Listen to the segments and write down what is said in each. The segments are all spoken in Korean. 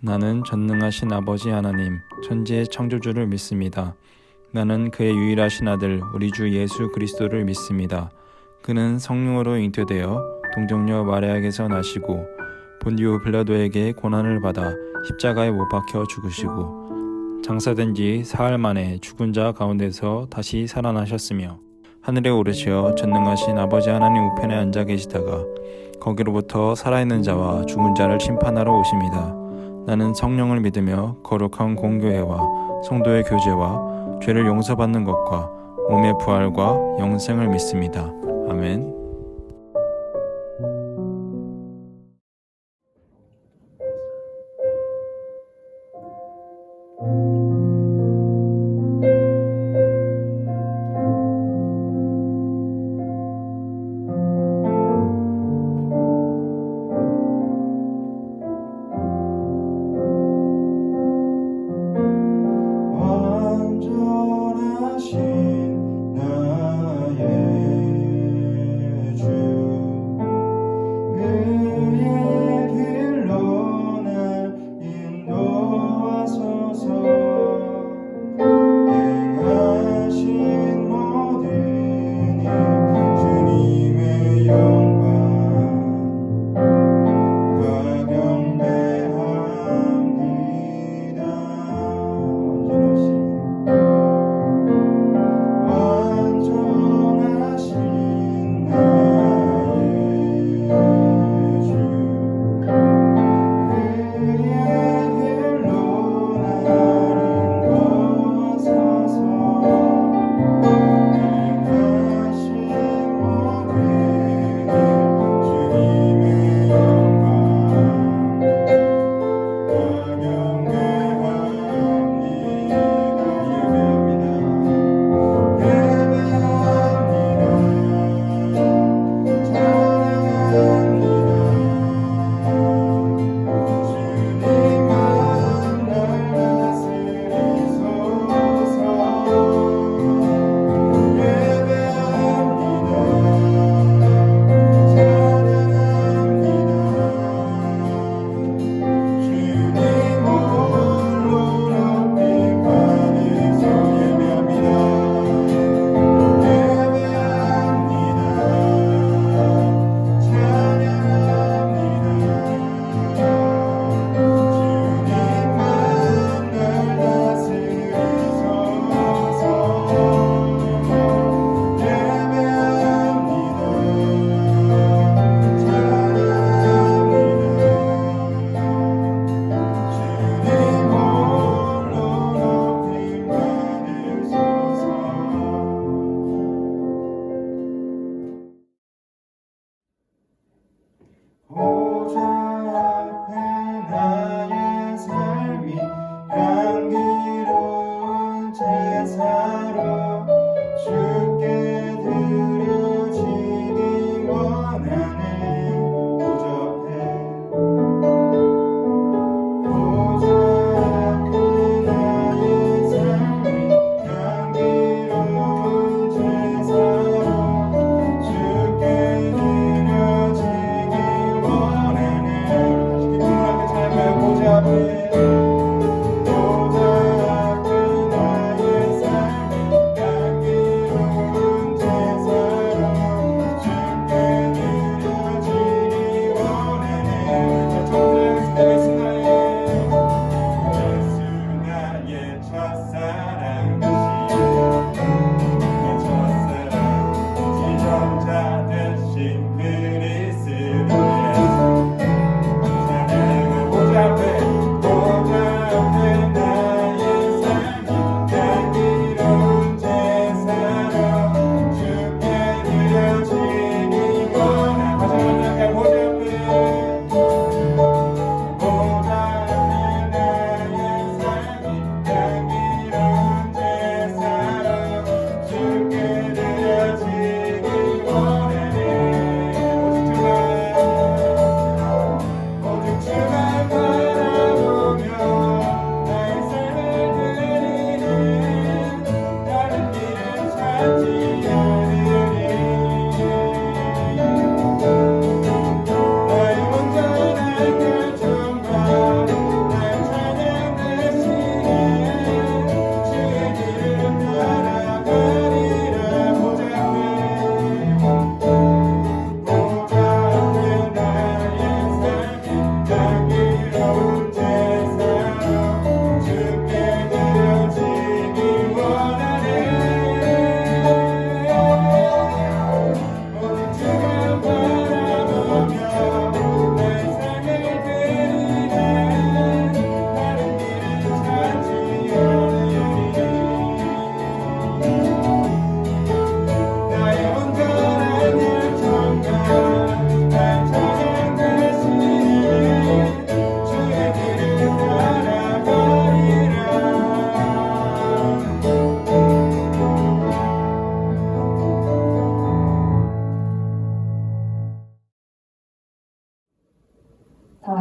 나는 전능하신 아버지 하나님, 천지의 창조주를 믿습니다. 나는 그의 유일하신 아들, 우리 주 예수 그리스도를 믿습니다. 그는 성령으로 잉태되어 동정녀 마리아에게서 나시고 본디오 빌라도에게 고난을 받아 십자가에 못 박혀 죽으시고 장사된 지 사흘 만에 죽은 자 가운데서 다시 살아나셨으며 하늘에 오르시어 전능하신 아버지 하나님 우편에 앉아 계시다가 거기로부터 살아있는 자와 죽은 자를 심판하러 오십니다. 나는 성령을 믿으며 거룩한 공교회와 성도의 교제와 죄를 용서받는 것과 몸의 부활과 영생을 믿습니다. 아멘.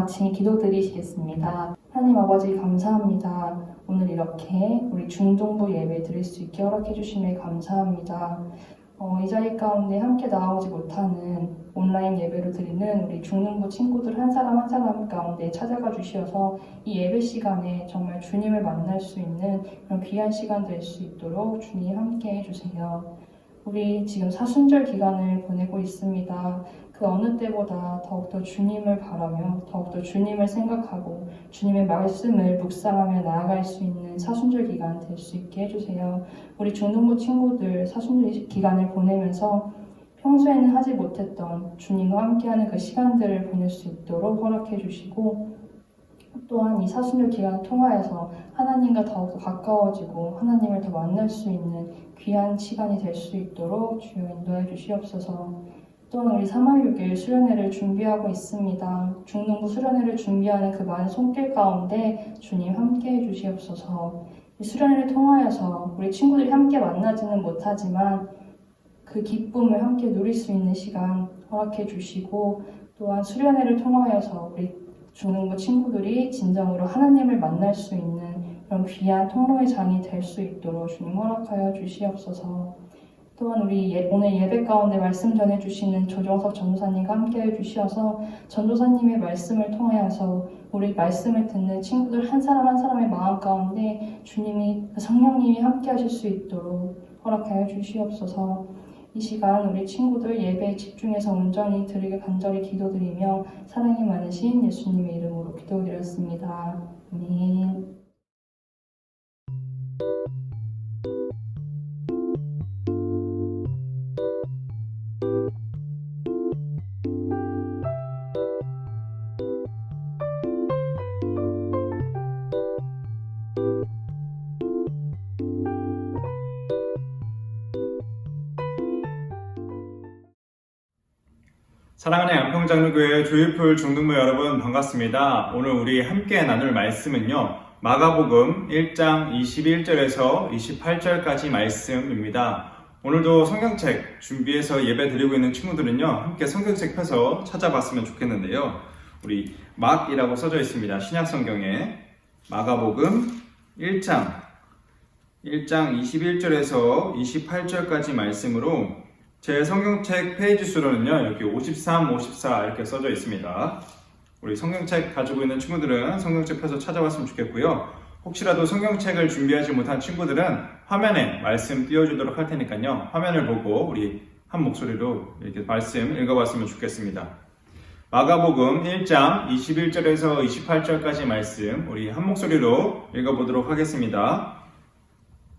같이 기도드리시겠습니다. 하나님 아버지 감사합니다. 오늘 이렇게 우리 중동부 예배 드릴 수 있게 허락해 주심에 감사합니다. 이 자리 가운데 함께 나오지 못하는 온라인 예배로 드리는 우리 중등부 친구들 한 사람 한 사람 가운데 찾아가 주셔서 이 예배 시간에 정말 주님을 만날 수 있는 그런 귀한 시간 될 수 있도록 주님 함께 해주세요. 우리 지금 사순절 기간을 보내고 있습니다. 그 어느 때보다 더욱더 주님을 바라며 더욱더 주님을 생각하고 주님의 말씀을 묵상하며 나아갈 수 있는 사순절 기간 될 수 있게 해주세요. 우리 중등부 친구들 사순절 기간을 보내면서 평소에는 하지 못했던 주님과 함께하는 그 시간들을 보낼 수 있도록 허락해 주시고, 또한 이 사순절 기간을 통하여서 하나님과 더욱 가까워지고 하나님을 더 만날 수 있는 귀한 시간이 될 수 있도록 주여 인도해 주시옵소서. 또한 우리 3월 6일 수련회를 준비하고 있습니다. 중등부 수련회를 준비하는 그 많은 손길 가운데 주님 함께 해주시옵소서. 이 수련회를 통하여서 우리 친구들이 함께 만나지는 못하지만 그 기쁨을 함께 누릴 수 있는 시간 허락해 주시고, 또한 수련회를 통하여서 우리 중등부 친구들이 진정으로 하나님을 만날 수 있는 그런 귀한 통로의 장이 될 수 있도록 주님 허락하여 주시옵소서. 또한 우리 오늘 예배 가운데 말씀 전해주시는 조정석 전도사님과 함께해 주시어서 전도사님의 말씀을 통하여서 우리 말씀을 듣는 친구들 한 사람 한 사람의 마음 가운데 주님이 성령님이 함께 하실 수 있도록 허락하여 주시옵소서. 이 시간 우리 친구들 예배에 집중해서 온전히 드리게 간절히 기도드리며 사랑이 많으신 예수님의 이름으로 기도드렸습니다. 아멘. 사랑하는 양평장로교회 조이풀 중등부 여러분 반갑습니다. 오늘 우리 함께 나눌 말씀은요, 마가복음 1장 21절에서 28절까지 말씀입니다. 오늘도 성경책 준비해서 예배 드리고 있는 친구들은요, 함께 성경책 펴서 찾아봤으면 좋겠는데요. 우리 막이라고 써져 있습니다. 신약성경에 마가복음 1장 21절에서 28절까지 말씀으로 제 성경책 페이지 수로는요, 여기 53, 54 이렇게 써져 있습니다. 우리 성경책 가지고 있는 친구들은 성경책 펴서 찾아봤으면 좋겠고요. 혹시라도 성경책을 준비하지 못한 친구들은 화면에 말씀 띄워주도록 할 테니까요, 화면을 보고 우리 한 목소리로 이렇게 말씀 읽어봤으면 좋겠습니다. 마가복음 1장 21절에서 28절까지 말씀 우리 한 목소리로 읽어보도록 하겠습니다.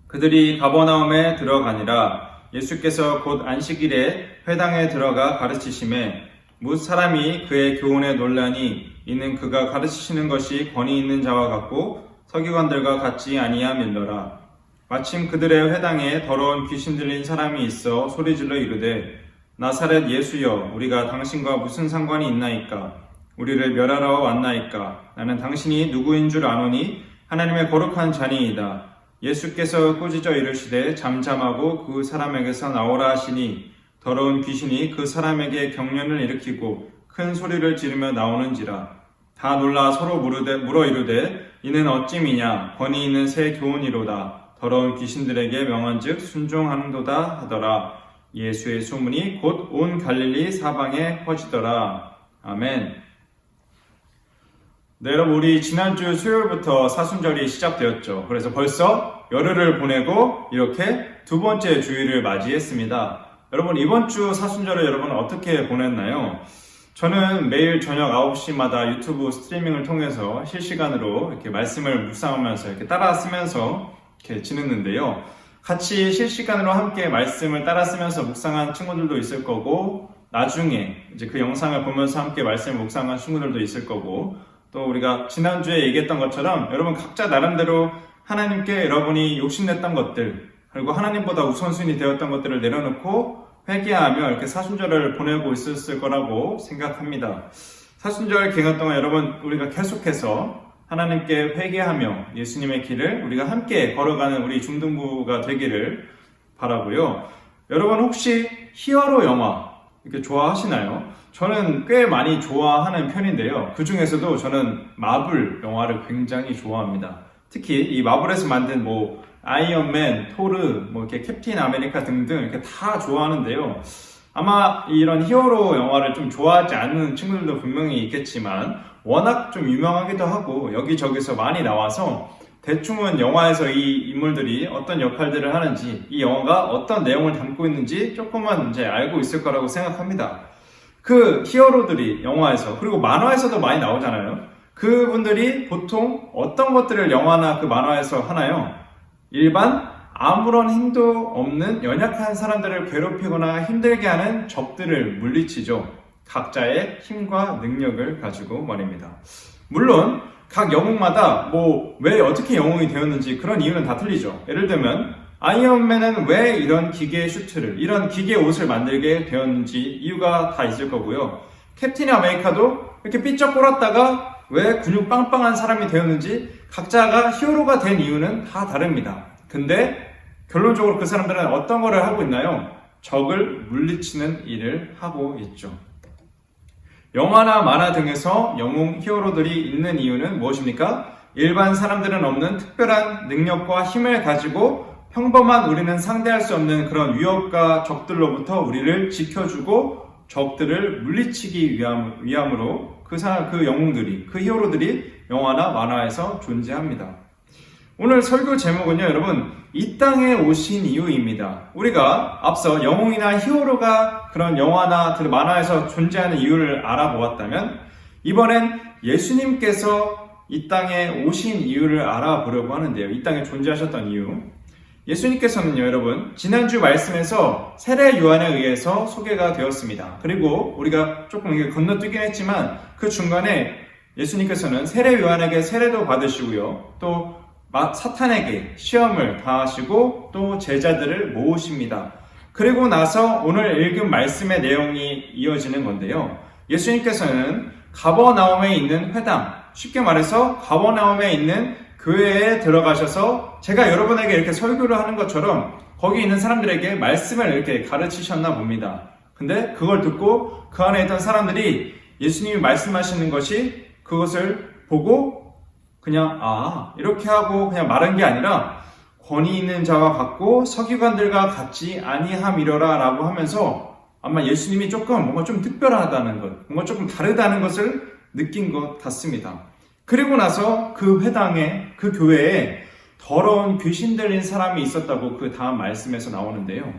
그들이 가버나움에 들어가니라. 예수께서 곧 안식일에 회당에 들어가 가르치심에 뭇 사람이 그의 교훈에 논란이 이는 그가 가르치시는 것이 권위 있는 자와 같고 서기관들과 같지 아니함일러라. 마침 그들의 회당에 더러운 귀신 들린 사람이 있어 소리질러 이르되 나사렛 예수여, 우리가 당신과 무슨 상관이 있나이까? 우리를 멸하러 왔나이까? 나는 당신이 누구인 줄 아노니 하나님의 거룩한 자니이다. 예수께서 꾸짖어 이르시되 잠잠하고 그 사람에게서 나오라 하시니 더러운 귀신이 그 사람에게 경련을 일으키고 큰 소리를 지르며 나오는지라. 다 놀라 서로 물어 이르되 이는 어찌미냐? 권위 있는 새 교훈이로다. 더러운 귀신들에게 명한즉 순종하는도다 하더라. 예수의 소문이 곧 온 갈릴리 사방에 퍼지더라. 아멘. 네, 여러분, 우리 지난주 수요일부터 사순절이 시작되었죠. 그래서 벌써 열흘을 보내고 이렇게 두 번째 주일을 맞이했습니다. 여러분, 이번 주 사순절을 여러분 어떻게 보냈나요? 저는 매일 저녁 9시마다 유튜브 스트리밍을 통해서 실시간으로 이렇게 말씀을 묵상하면서 이렇게 따라 쓰면서 이렇게 지냈는데요. 같이 실시간으로 함께 말씀을 따라 쓰면서 묵상한 친구들도 있을 거고, 나중에 이제 그 영상을 보면서 함께 말씀을 묵상한 친구들도 있을 거고, 또 우리가 지난주에 얘기했던 것처럼 여러분 각자 나름대로 하나님께 여러분이 욕심냈던 것들, 그리고 하나님보다 우선순위 되었던 것들을 내려놓고 회개하며 이렇게 사순절을 보내고 있었을 거라고 생각합니다. 사순절 기간 동안 여러분 우리가 계속해서 하나님께 회개하며 예수님의 길을 우리가 함께 걸어가는 우리 중등부가 되기를 바라고요. 여러분 혹시 히어로 영화 이렇게 좋아하시나요? 저는 꽤 많이 좋아하는 편인데요. 그 중에서도 저는 마블 영화를 굉장히 좋아합니다. 특히 이 마블에서 만든 뭐 아이언맨, 토르, 뭐 이렇게 캡틴 아메리카 등등 이렇게 다 좋아하는데요. 아마 이런 히어로 영화를 좀 좋아하지 않는 친구들도 분명히 있겠지만 워낙 좀 유명하기도 하고 여기저기서 많이 나와서 대충은 영화에서 이 인물들이 어떤 역할들을 하는지 이 영화가 어떤 내용을 담고 있는지 조금만 이제 알고 있을 거라고 생각합니다. 그 히어로들이 영화에서 그리고 만화에서도 많이 나오잖아요. 그분들이 보통 어떤 것들을 영화나 그 만화에서 하나요? 일반 아무런 힘도 없는 연약한 사람들을 괴롭히거나 힘들게 하는 적들을 물리치죠. 각자의 힘과 능력을 가지고 말입니다. 물론 각 영웅마다 뭐 왜 어떻게 영웅이 되었는지 그런 이유는 다 틀리죠. 예를 들면 아이언맨은 왜 이런 기계 슈트를 이런 기계 옷을 만들게 되었는지 이유가 다 있을 거고요. 캡틴 아메리카도 이렇게 삐쩍 꼴았다가 왜 근육 빵빵한 사람이 되었는지 각자가 히어로가 된 이유는 다 다릅니다. 근데 결론적으로 그 사람들은 어떤 거를 하고 있나요? 적을 물리치는 일을 하고 있죠. 영화나 만화 등에서 영웅 히어로들이 있는 이유는 무엇입니까? 일반 사람들은 없는 특별한 능력과 힘을 가지고 평범한 우리는 상대할 수 없는 그런 위협과 적들로부터 우리를 지켜주고 적들을 물리치기 위함으로 그 영웅들이, 그 히어로들이 영화나 만화에서 존재합니다. 오늘 설교 제목은요, 여러분, 이 땅에 오신 이유입니다. 우리가 앞서 영웅이나 히어로가 그런 영화나 만화에서 존재하는 이유를 알아보았다면, 이번엔 예수님께서 이 땅에 오신 이유를 알아보려고 하는데요. 이 땅에 존재하셨던 이유. 예수님께서는요, 여러분, 지난주 말씀에서 세례 요한에 의해서 소개가 되었습니다. 그리고 우리가 조금 이게 건너뛰긴 했지만 그 중간에 예수님께서는 세례 요한에게 세례도 받으시고요. 또 사탄에게 시험을 당하시고 또 제자들을 모으십니다. 그리고 나서 오늘 읽은 말씀의 내용이 이어지는 건데요. 예수님께서는 가버나움에 있는 회당, 쉽게 말해서 가버나움에 있는 교회에 들어가셔서 제가 여러분에게 이렇게 설교를 하는 것처럼 거기 있는 사람들에게 말씀을 이렇게 가르치셨나 봅니다. 근데 그걸 듣고 그 안에 있던 사람들이 예수님이 말씀하시는 것이 그것을 보고 그냥 이렇게 하고 그냥 말한 게 아니라 권위 있는 자와 같고 서기관들과 같지 아니함이러라 라고 하면서 아마 예수님이 조금 뭔가 좀 특별하다는 것, 뭔가 조금 다르다는 것을 느낀 것 같습니다. 그리고 나서 그 회당에, 그 교회에 더러운 귀신 들린 사람이 있었다고 그 다음 말씀에서 나오는데요.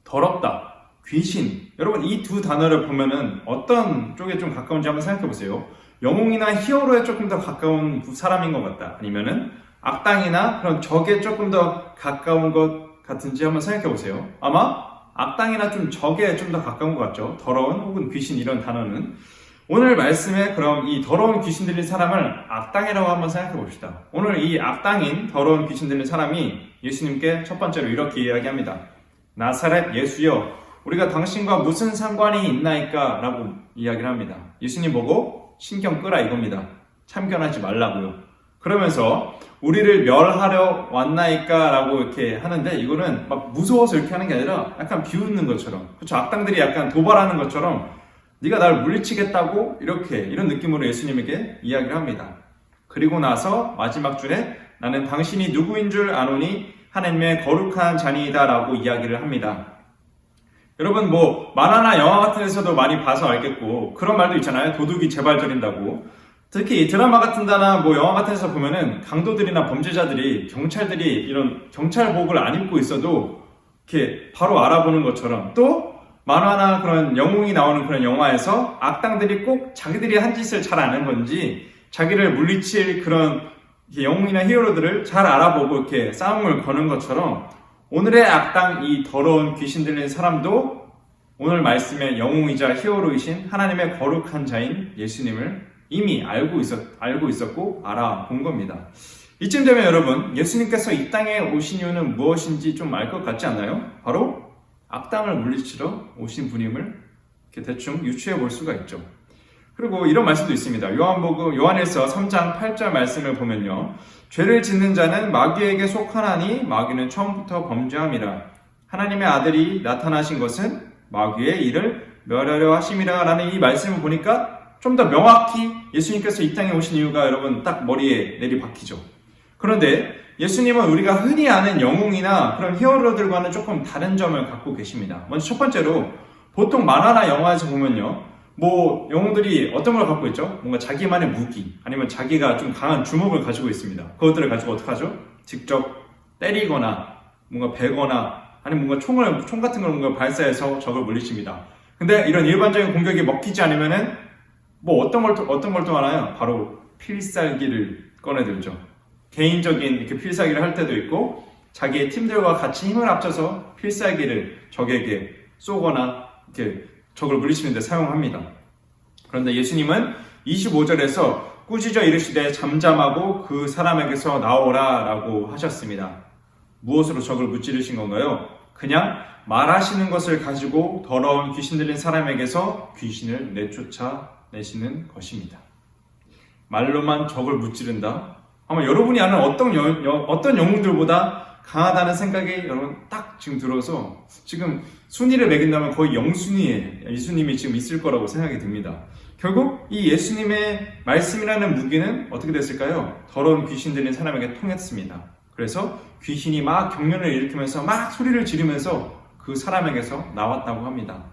더럽다, 귀신. 여러분 이 두 단어를 보면은 어떤 쪽에 좀 가까운지 한번 생각해 보세요. 영웅이나 히어로에 조금 더 가까운 사람인 것 같다. 아니면은 악당이나 그런 적에 조금 더 가까운 것 같은지 한번 생각해 보세요. 아마 악당이나 좀 적에 좀 더 가까운 것 같죠. 더러운 혹은 귀신 이런 단어는. 오늘 말씀에 그럼 이 더러운 귀신 들린 사람을 악당이라고 한번 생각해 봅시다. 오늘 이 악당인 더러운 귀신 들린 사람이 예수님께 첫 번째로 이렇게 이야기합니다. 나사렛 예수여, 우리가 당신과 무슨 상관이 있나이까? 라고 이야기를 합니다. 예수님 보고 신경 끄라 이겁니다. 참견하지 말라고요. 그러면서 우리를 멸하려 왔나이까? 라고 이렇게 하는데 이거는 막 무서워서 이렇게 하는 게 아니라 약간 비웃는 것처럼, 그렇죠? 악당들이 약간 도발하는 것처럼 네가 날 물리치겠다고 이렇게 이런 느낌으로 예수님에게 이야기를 합니다. 그리고 나서 마지막 줄에 나는 당신이 누구인 줄 아노니 하나님의 거룩한 자니이다 라고 이야기를 합니다. 여러분 뭐 만화나 영화 같은 데서도 많이 봐서 알겠고 그런 말도 있잖아요. 도둑이 재발 저린다고. 특히 드라마 같은 데나 뭐 영화 같은 데서 보면은 강도들이나 범죄자들이 경찰들이 이런 경찰복을 안 입고 있어도 이렇게 바로 알아보는 것처럼, 또 만화나 그런 영웅이 나오는 그런 영화에서 악당들이 꼭 자기들이 한 짓을 잘 아는 건지 자기를 물리칠 그런 영웅이나 히어로들을 잘 알아보고 이렇게 싸움을 거는 것처럼 오늘의 악당 이 더러운 귀신 들린 사람도 오늘 말씀의 영웅이자 히어로이신 하나님의 거룩한 자인 예수님을 이미 알고 있었고 알아본 겁니다. 이쯤 되면 여러분, 예수님께서 이 땅에 오신 이유는 무엇인지 좀 알 것 같지 않나요? 바로 악당을 물리치러 오신 분임을 이렇게 대충 유추해 볼 수가 있죠. 그리고 이런 말씀도 있습니다. 요한일서 3장 8절 말씀을 보면요. 죄를 짓는 자는 마귀에게 속하나니 마귀는 처음부터 범죄함이라. 하나님의 아들이 나타나신 것은 마귀의 일을 멸하려 하심이라 라는 이 말씀을 보니까 좀 더 명확히 예수님께서 이 땅에 오신 이유가 여러분 딱 머리에 내리박히죠. 그런데 예수님은 우리가 흔히 아는 영웅이나 그런 히어로들과는 조금 다른 점을 갖고 계십니다. 먼저 첫 번째로 보통 만화나 영화에서 보면요, 뭐 영웅들이 어떤 걸 갖고 있죠? 뭔가 자기만의 무기 아니면 자기가 좀 강한 주먹을 가지고 있습니다. 그것들을 가지고 어떻게 하죠? 직접 때리거나 뭔가 베거나 아니면 뭔가 총 같은 걸 뭔가 발사해서 적을 물리칩니다. 근데 이런 일반적인 공격이 먹히지 않으면은 뭐 어떤 걸 또 하나요? 바로 필살기를 꺼내들죠. 개인적인 이렇게 필살기를 할 때도 있고 자기의 팀들과 같이 힘을 합쳐서 필살기를 적에게 쏘거나 이렇게 적을 물리치는 데 사용합니다. 그런데 예수님은 25절에서 꾸짖어 이르시되 잠잠하고 그 사람에게서 나오라 라고 하셨습니다. 무엇으로 적을 무찌르신 건가요? 그냥 말하시는 것을 가지고 더러운 귀신 들린 사람에게서 귀신을 내쫓아내시는 것입니다. 말로만 적을 무찌른다? 아마 여러분이 아는 어떤 영웅들보다 강하다는 생각이 여러분 딱 지금 들어서 지금 순위를 매긴다면 거의 영순위에 예수님이 지금 있을 거라고 생각이 듭니다. 결국 이 예수님의 말씀이라는 무기는 어떻게 됐을까요? 더러운 귀신 들린 사람에게 통했습니다. 그래서 귀신이 막 경련을 일으키면서 막 소리를 지르면서 그 사람에게서 나왔다고 합니다.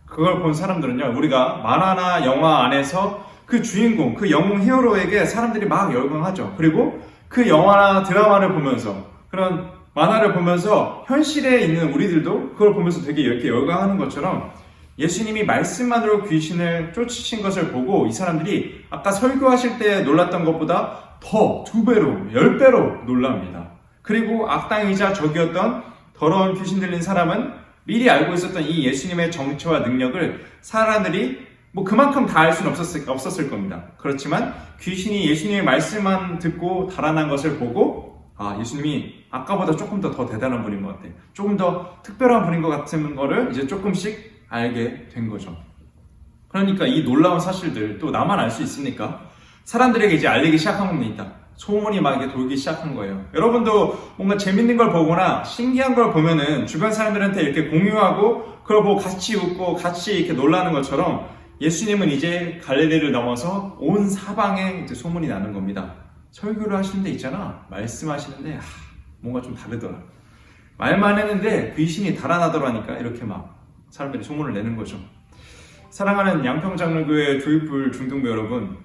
그걸 본 사람들은요, 우리가 만화나 영화 안에서 그 주인공, 그 영웅 히어로에게 사람들이 막 열광하죠. 그리고 그 영화나 드라마를 보면서 그런 만화를 보면서 현실에 있는 우리들도 그걸 보면서 되게 이렇게 열광하는 것처럼 예수님이 말씀만으로 귀신을 쫓으신 것을 보고 이 사람들이 아까 설교하실 때 놀랐던 것보다 더 2배로, 10배로 놀랍니다. 그리고 악당이자 적이었던 더러운 귀신 들린 사람은 미리 알고 있었던 이 예수님의 정체와 능력을 사람들이 뭐 그만큼 다 알 수는 없었을 겁니다. 그렇지만 귀신이 예수님의 말씀만 듣고 달아난 것을 보고 예수님이 아까보다 조금 더 대단한 분인 것 같아. 조금 더 특별한 분인 것 같은 거를 이제 조금씩 알게 된 거죠. 그러니까 이 놀라운 사실들 또 나만 알 수 있으니까 사람들에게 이제 알리기 시작한 겁니다. 소문이 막 이렇게 돌기 시작한 거예요. 여러분도 뭔가 재밌는 걸 보거나 신기한 걸 보면은 주변 사람들한테 이렇게 공유하고 그걸 보고 같이 웃고 같이 이렇게 놀라는 것처럼 예수님은 이제 갈릴리를 넘어서 온 사방에 이제 소문이 나는 겁니다. 설교를 하시는데 있잖아. 말씀하시는데 뭔가 좀 다르더라. 말만 했는데 귀신이 달아나더라니까 이렇게 막 사람들이 소문을 내는 거죠. 사랑하는 양평장로교회 조이풀 중등부 여러분,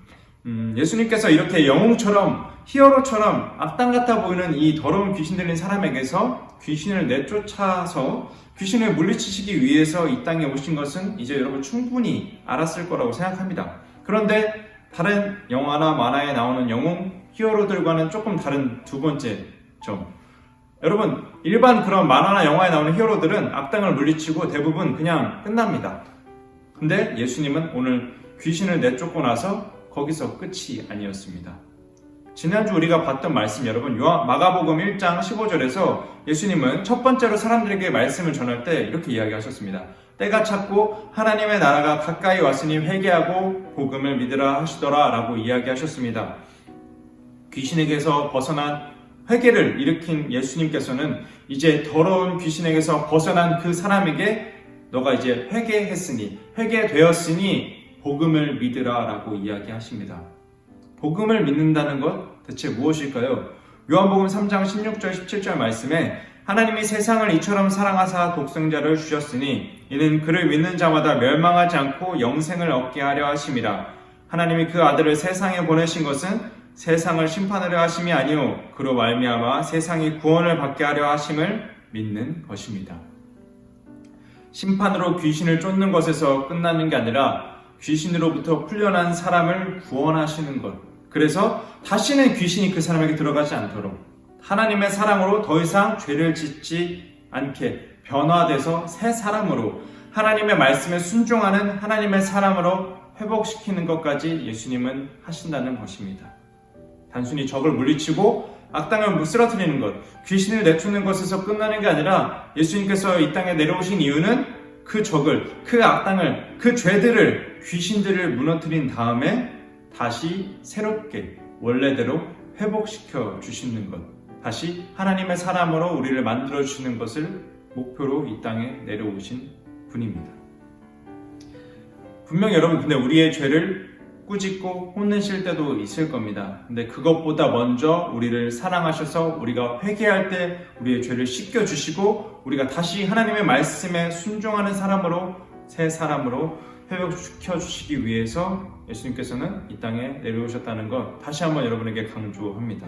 예수님께서 이렇게 영웅처럼 히어로처럼 악당 같아 보이는 이 더러운 귀신 들린 사람에게서 귀신을 내쫓아서 귀신을 물리치시기 위해서 이 땅에 오신 것은 이제 여러분 충분히 알았을 거라고 생각합니다. 그런데 다른 영화나 만화에 나오는 영웅 히어로들과는 조금 다른 두 번째 점. 여러분, 일반 그런 만화나 영화에 나오는 히어로들은 악당을 물리치고 대부분 그냥 끝납니다. 근데 예수님은 오늘 귀신을 내쫓고 나서 거기서 끝이 아니었습니다. 지난주 우리가 봤던 말씀 여러분, 마가복음 1장 15절에서 예수님은 첫 번째로 사람들에게 말씀을 전할 때 이렇게 이야기하셨습니다. 때가 찼고 하나님의 나라가 가까이 왔으니 회개하고 복음을 믿으라 하시더라 라고 이야기하셨습니다. 귀신에게서 벗어난 회개를 일으킨 예수님께서는 이제 더러운 귀신에게서 벗어난 그 사람에게 너가 이제 회개했으니, 회개되었으니 복음을 믿으라 라고 이야기하십니다. 복음을 믿는다는 것 대체 무엇일까요? 요한복음 3장 16절 17절 말씀에 하나님이 세상을 이처럼 사랑하사 독생자를 주셨으니 이는 그를 믿는 자마다 멸망하지 않고 영생을 얻게 하려 하심이라. 하나님이 그 아들을 세상에 보내신 것은 세상을 심판하려 하심이 아니요 그로 말미암아 세상이 구원을 받게 하려 하심을 믿는 것입니다. 심판으로 귀신을 쫓는 것에서 끝나는 게 아니라 귀신으로부터 풀려난 사람을 구원하시는 것. 그래서 다시는 귀신이 그 사람에게 들어가지 않도록 하나님의 사랑으로 더 이상 죄를 짓지 않게 변화돼서 새 사람으로 하나님의 말씀에 순종하는 하나님의 사람으로 회복시키는 것까지 예수님은 하신다는 것입니다. 단순히 적을 물리치고 악당을 쓰러뜨리는 것, 귀신을 내쫓는 것에서 끝나는 게 아니라 예수님께서 이 땅에 내려오신 이유는 그 적을, 그 악당을, 그 죄들을, 귀신들을 무너뜨린 다음에 다시 새롭게 원래대로 회복시켜 주시는 것, 다시 하나님의 사람으로 우리를 만들어 주시는 것을 목표로 이 땅에 내려오신 분입니다. 분명히 여러분 근데 우리의 죄를 꾸짖고 혼내실 때도 있을 겁니다. 근데 그것보다 먼저 우리를 사랑하셔서 우리가 회개할 때 우리의 죄를 씻겨주시고 우리가 다시 하나님의 말씀에 순종하는 사람으로 새 사람으로 회복시켜 주시기 위해서 예수님께서는 이 땅에 내려오셨다는 것 다시 한번 여러분에게 강조합니다.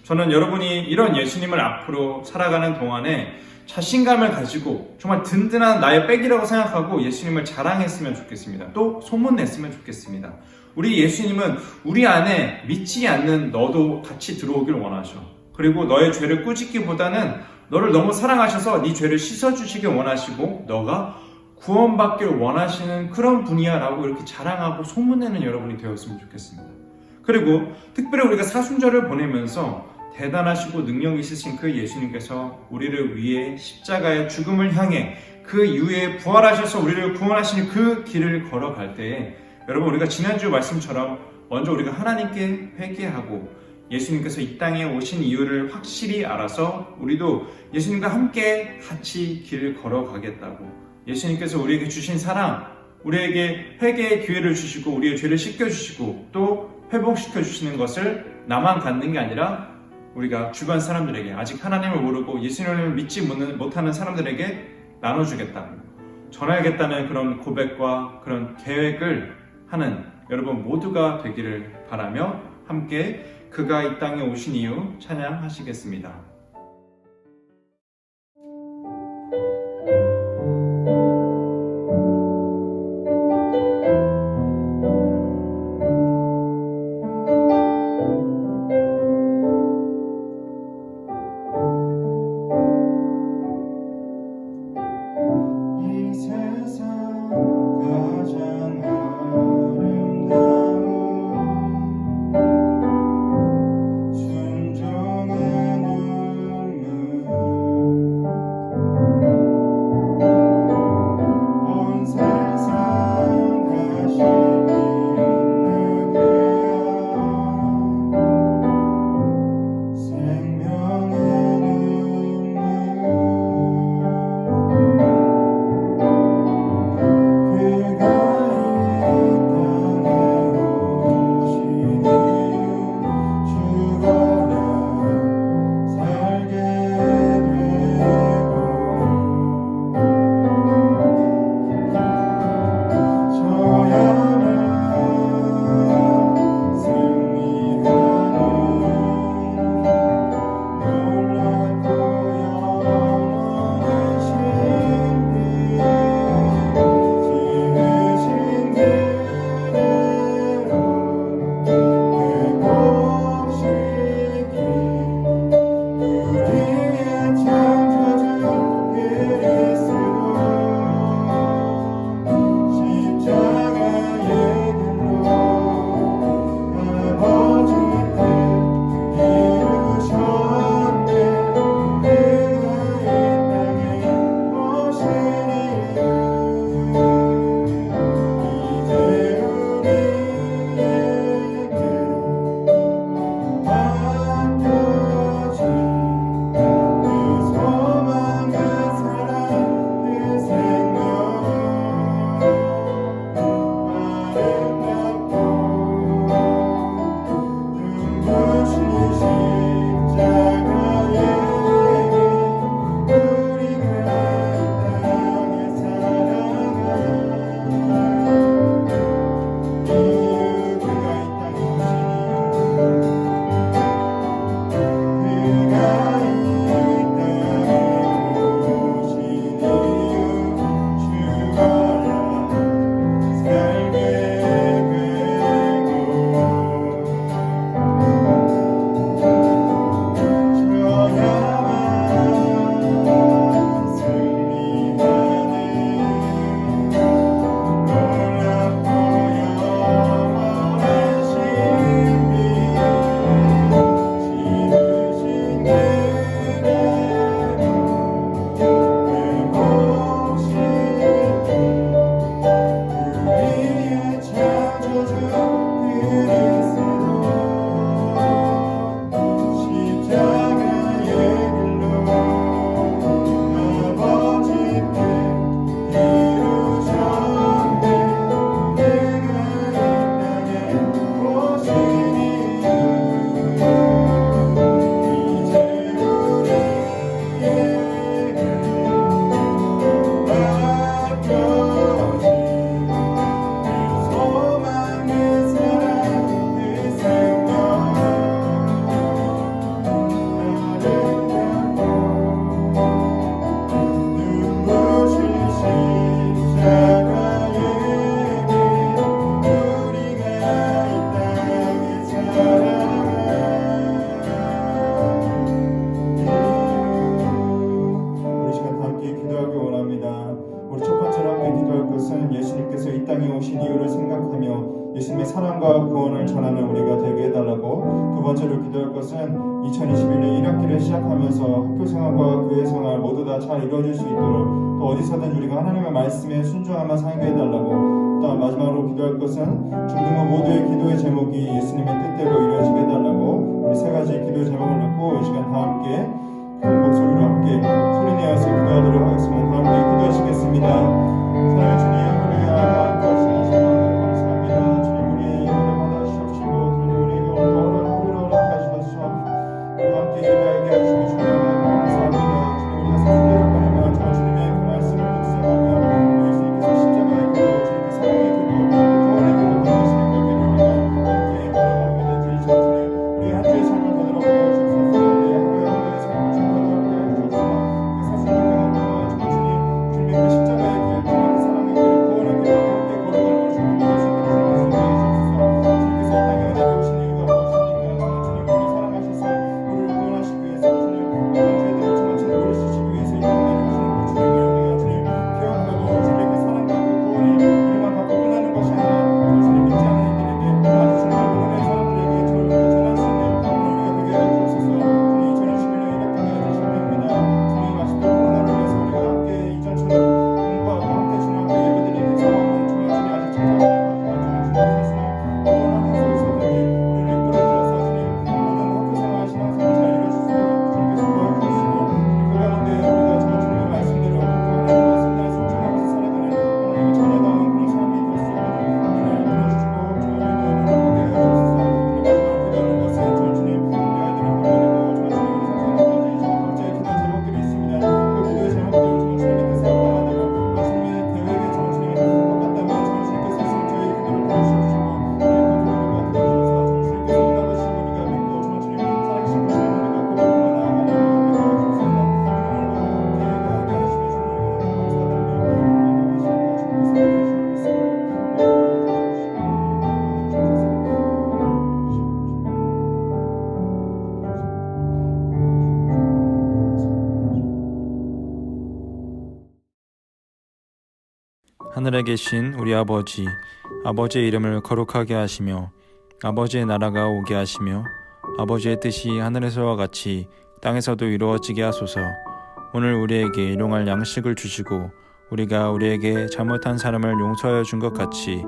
저는 여러분이 이런 예수님을 앞으로 살아가는 동안에 자신감을 가지고 정말 든든한 나의 백이라고 생각하고 예수님을 자랑했으면 좋겠습니다. 또 소문냈으면 좋겠습니다. 우리 예수님은 우리 안에 믿지 않는 너도 같이 들어오길 원하셔. 그리고 너의 죄를 꾸짖기보다는 너를 너무 사랑하셔서 네 죄를 씻어주시길 원하시고 너가 구원받길 원하시는 그런 분이야 라고 이렇게 자랑하고 소문내는 여러분이 되었으면 좋겠습니다. 그리고 특별히 우리가 사순절을 보내면서 대단하시고 능력 있으신 그 예수님께서 우리를 위해 십자가의 죽음을 향해 그 이후에 부활하셔서 우리를 구원하시는 그 길을 걸어갈 때에 여러분 우리가 지난주 말씀처럼 먼저 우리가 하나님께 회개하고 예수님께서 이 땅에 오신 이유를 확실히 알아서 우리도 예수님과 함께 같이 길을 걸어가겠다고 예수님께서 우리에게 주신 사랑 우리에게 회개의 기회를 주시고 우리의 죄를 씻겨주시고 또 회복시켜 주시는 것을 나만 갖는 게 아니라 우리가 주변 사람들에게 아직 하나님을 모르고 예수님을 믿지 못하는 사람들에게 나눠주겠다고 전하겠다는 그런 고백과 그런 계획을 하는 여러분 모두가 되기를 바라며 함께 그가 이 땅에 오신 이유 찬양하시겠습니다. 순종하는 기도하기 원합니다. 우리 첫 번째로 함께 기도할 것은 예수님께서 이 땅에 오신 이유를 생각하며 예수님의 사랑과 구원을 전하는 우리가 되게 해달라고. 두 번째로 기도할 것은 2021년 1학기를 시작하면서 학교 생활과 교회 생활 모두 다 잘 이루어질 수 있도록 또 어디서든 우리가 하나님의 말씀에 순종하며 살게 해달라고. 또 마지막으로 기도할 것은 중등부 모두의 기도의 제목이 예수님의 뜻대로 이루어지게 해달라고. 우리 세 가지 기도의 제목을 놓고 이 시간 다 함께 큰 목소리로 함께 소리내어서 기도하도록 하겠습니다. 다 함께 기도하시겠습니다. 사랑하는 주님, 우리 함께 하시는 시간 감사합니다. 주님, 우리의 예배를 받아주시옵시고 주님, 우리에게 오늘 하루를 허락하시옵소서. 우리와 함께 예배하게 하시니 주님 감사합니다. 주님, 우리가 사순대를 보내며 저 주님의 그 말씀을 묵상하며 예수님께서 십자가의 길로 주님의 사랑의 길로 구원의 길로 걸어가시는 그 길을 우리가 함께 걸어갑니다. 주님, 우리 한 주의 삶을 되도록 하여주옵소서. 우리 하루하루의 삶을 주님과 함께 하여주옵소서. 그 사순을 향한 동안 주님, 주님의 그 십자가의 길, 주님의 그 사랑의 길, 구원의 길을 함께 걸어가는 주님 예수님께서 주님께서 이 땅에 은혜를 오신 이유가 무엇입니까? 주님, 우리를 사랑하셔서 우리를 구원하시기 위해서 주님, 어떤 죄들을 정말 책임을 지시기 위해서 이 땅에 내려오시는 그 주님을 우리가 주님 기억하고 주님의 그 사랑과 그 구원이 우리만 갖고 끝나는 것이 아니라 주님 믿지 않는 이들에게 아주 주님을 모르는 사람들에게 저를 전할 수 있는 우리가 되게 하옵소서. 주님, 2021년 1학기가 이제 시작됩니다. 주님, 아직도 코로나로 인해서 우리가 함께 이전처럼 공부하고 함께 주님 앞에 예배드리는 상황은 정말 주님 아직 찾아오지 못하지만 주님 어떤 환경 속에서든지 우리를 이끌어 주셔서 주님 모든 학교 생활 신앙생활 잘 이루어주시고 주님께서 도와주시고 주님 그 가운데 우리가 정말 주님의 말씀대로 그 하나님의 말씀대로 순종하면서 살아가는 하나님의 자녀다운 그런 삶이 될 수 있도록 우리를 이끌어 주시고 저희도 노력하게 하옵소서. 주님, 마지막으로 기도하는 것은 저 주님 우리 아이들을 물려드리고 저 주님 우리 선생님까지 저 각자의 기도 제목들이 있습니다. 그 기도의 제목들을 저 주님의 뜻에 합당하다면 저 주님의 계획에 저 주님 똑같다면 저 주님께서 있으면 저희 기도를 들어주시고 주님 그 기도를 들어주셔서 저 주님께서 응답하시고 우리가 믿고 저 주님 살아계신 분을 우리가 고백하며 나아가는 우리가 되게 하옵소서. 오늘도 함께 예배하게 하시며 주님 감사드리며 주님께서 해주시는 하늘에 계신 우리 아버지, 아버지의 이름을 거룩하게 하시며 아버지의 나라가 오게 하시며 아버지의 뜻이 하늘에서와 같이 땅에서도 이루어지게 하소서. 오늘 우리에게 일용할 양식을 주시고 우리가 우리에게 잘못한 사람을 용서하여 준 것 같이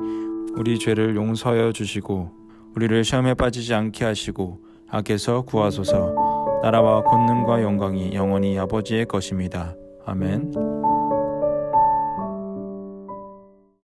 우리 죄를 용서하여 주시고 우리를 시험에 빠지지 않게 하시고 악에서 구하소서. 나라와 권능과 영광이 영원히 아버지의 것입니다. 아멘.